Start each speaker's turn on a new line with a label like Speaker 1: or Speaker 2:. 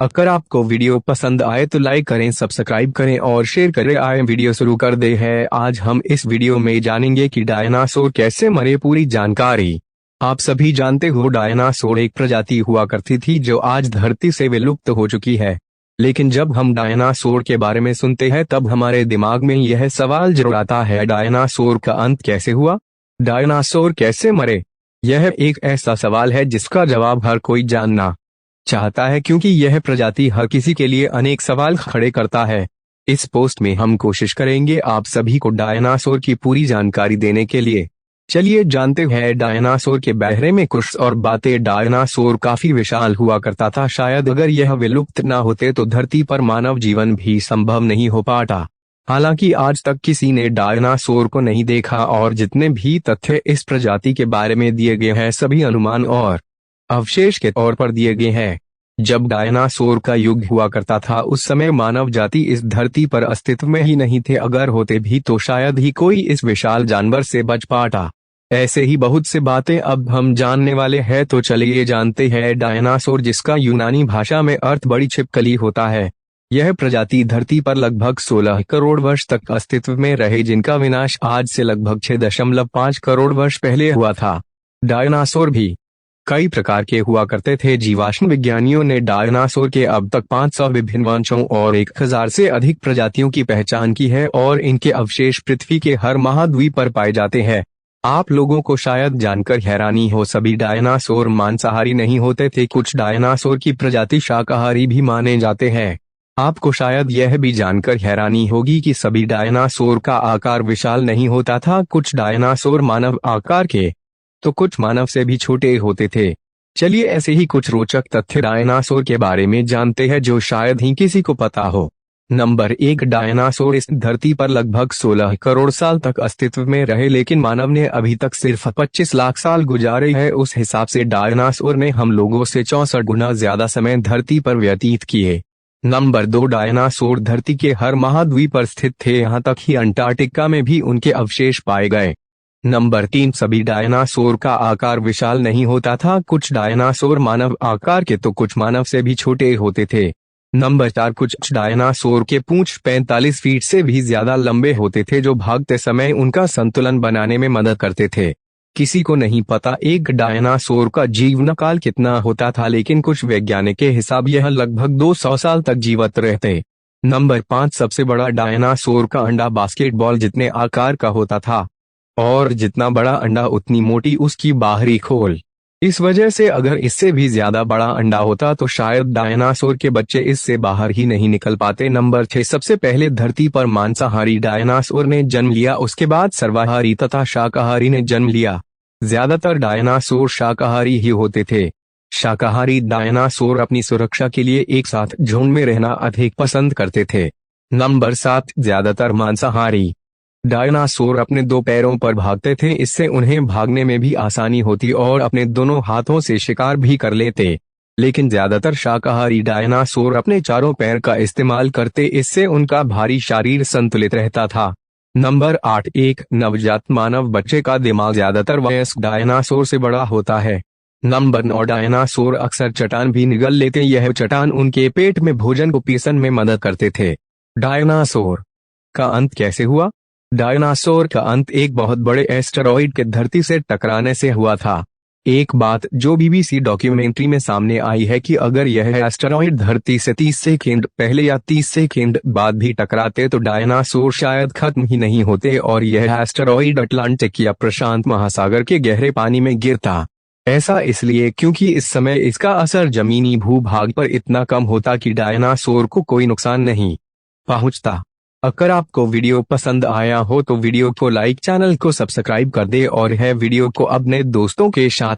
Speaker 1: अगर आपको वीडियो पसंद आए तो लाइक करें, सब्सक्राइब करें और शेयर करें। आए वीडियो शुरू कर दे है। आज हम इस वीडियो में जानेंगे कि डायनासोर कैसे मरे। पूरी जानकारी। आप सभी जानते हो डायनासोर एक प्रजाति हुआ करती थी जो आज धरती से विलुप्त हो चुकी है। लेकिन जब हम डायनासोर के बारे में सुनते हैं तब हमारे दिमाग में यह सवाल जरूर आता है, डायनासोर का अंत कैसे हुआ, डायनासोर कैसे मरे। यह एक ऐसा सवाल है जिसका जवाब हर कोई जानना चाहता है, क्योंकि यह प्रजाति हर किसी के लिए अनेक सवाल खड़े करता है। इस पोस्ट में हम कोशिश करेंगे आप सभी को डायनासोर की पूरी जानकारी देने के लिए। चलिए जानते हैं डायनासोर के बारे में कुछ और बातें। डायनासोर काफी विशाल हुआ करता था। शायद अगर यह विलुप्त न होते तो धरती पर मानव जीवन भी संभव नहीं हो पाता। हालांकि आज तक किसी ने डायनासोर को नहीं देखा और जितने भी तथ्य इस प्रजाति के बारे में दिए गए हैं सभी अनुमान और अवशेष के तौर पर दिए गए हैं। जब डायनासोर का युग हुआ करता था उस समय मानव जाति इस धरती पर अस्तित्व में ही नहीं थे। अगर होते भी तो शायद ही कोई इस विशाल जानवर से बच पाता। ऐसे ही बहुत से बातें अब हम जानने वाले हैं, तो चलिए जानते हैं डायनासोर, जिसका यूनानी भाषा में अर्थ बड़ी छिपकली होता है। यह प्रजाति धरती पर लगभग 16 करोड़ वर्ष तक अस्तित्व में रहे, जिनका विनाश आज से लगभग 6.5 करोड़ वर्ष पहले हुआ था। डायनासोर भी कई प्रकार के हुआ करते थे। जीवाश्म विज्ञानियों ने डायनासोर के अब तक 500 विभिन्न वंशों और 1000 से अधिक प्रजातियों की पहचान की है और इनके अवशेष पृथ्वी के हर महाद्वीप पर पाए जाते हैं। आप लोगों को शायद जानकर हैरानी हो, सभी डायनासोर मांसाहारी नहीं होते थे। कुछ डायनासोर की प्रजाति शाकाहारी भी माने जाते हैं। आपको शायद यह भी जानकर हैरानी होगी कि सभी डायनासोर का आकार विशाल नहीं होता था। कुछ डायनासोर मानव आकार के तो कुछ मानव से भी छोटे होते थे। चलिए ऐसे ही कुछ रोचक तथ्य डायनासोर के बारे में जानते हैं जो शायद ही किसी को पता हो। नंबर 1, डायनासोर इस धरती पर लगभग 16 करोड़ साल तक अस्तित्व में रहे, लेकिन मानव ने अभी तक सिर्फ 25 लाख साल गुजारे हैं। उस हिसाब से डायनासोर ने हम लोगों से 64 गुना ज्यादा समय धरती पर व्यतीत किए। नंबर 2, डायनासोर धरती के हर महाद्वीप पर स्थित थे, यहाँ तक ही अंटार्कटिका में भी उनके अवशेष पाए गए। नंबर 3, सभी डायनासोर का आकार विशाल नहीं होता था। कुछ डायनासोर मानव आकार के तो कुछ मानव से भी छोटे होते थे। नंबर 4, कुछ डायनासोर के पूंछ 45 फीट से भी ज्यादा लंबे होते थे, जो भागते समय उनका संतुलन बनाने में मदद करते थे। किसी को नहीं पता एक डायनासोर का जीवन काल कितना होता था, लेकिन कुछ वैज्ञानिक के हिसाब यह लगभग 200 साल तक जीवित रहते। नंबर 5, सबसे बड़ा डायनासोर का अंडा बास्केटबॉल जितने आकार का होता था और जितना बड़ा अंडा उतनी मोटी उसकी बाहरी खोल। इस वजह से अगर इससे भी ज्यादा बड़ा अंडा होता तो शायद डायनासोर के बच्चे इससे बाहर ही नहीं निकल पाते। नंबर 6, सबसे पहले धरती पर मांसाहारी डायनासोर ने जन्म लिया, उसके बाद सर्वाहारी तथा शाकाहारी ने जन्म लिया। ज्यादातर डायनासोर शाकाहारी ही होते थे। शाकाहारी डायनासोर अपनी सुरक्षा के लिए एक साथ झुंड में रहना अधिक पसंद करते थे। नंबर 7, ज्यादातर मांसाहारी डायनासोर अपने 2 पैरों पर भागते थे, इससे उन्हें भागने में भी आसानी होती और अपने दोनों हाथों से शिकार भी कर लेते। लेकिन ज्यादातर शाकाहारी डायनासोर अपने चारों पैर का इस्तेमाल करते, इससे उनका भारी शरीर संतुलित रहता था। नंबर 8, एक नवजात मानव बच्चे का दिमाग ज्यादातर वयस्क डायनासोर से बड़ा होता है। नंबर 9, डायनासोर अक्सर चट्टान भी निगल लेते, यह चट्टान उनके पेट में भोजन को पीसन में मदद करते थे। डायनासोर का अंत कैसे हुआ? डायनासोर का अंत एक बहुत बड़े एस्टेरॉइड के धरती से टकराने से हुआ था। एक बात जो बीबीसी डॉक्यूमेंट्री में सामने आई है कि अगर यह एस्टेरॉइड धरती से 30 सेकंड पहले या 30 सेकंड बाद भी टकराते तो डायनासोर शायद खत्म ही नहीं होते और यह एस्टेरॉइड अटलांटिक या प्रशांत महासागर के गहरे पानी में गिरता। ऐसा इसलिए क्योंकि इस समय इसका असर जमीनी भूभाग पर इतना कम होता कि डायनासोर को कोई नुकसान नहीं पहुंचता। अगर आपको वीडियो पसंद आया हो तो वीडियो को लाइक, चैनल को सब्सक्राइब कर दे और है वीडियो को अपने दोस्तों के साथ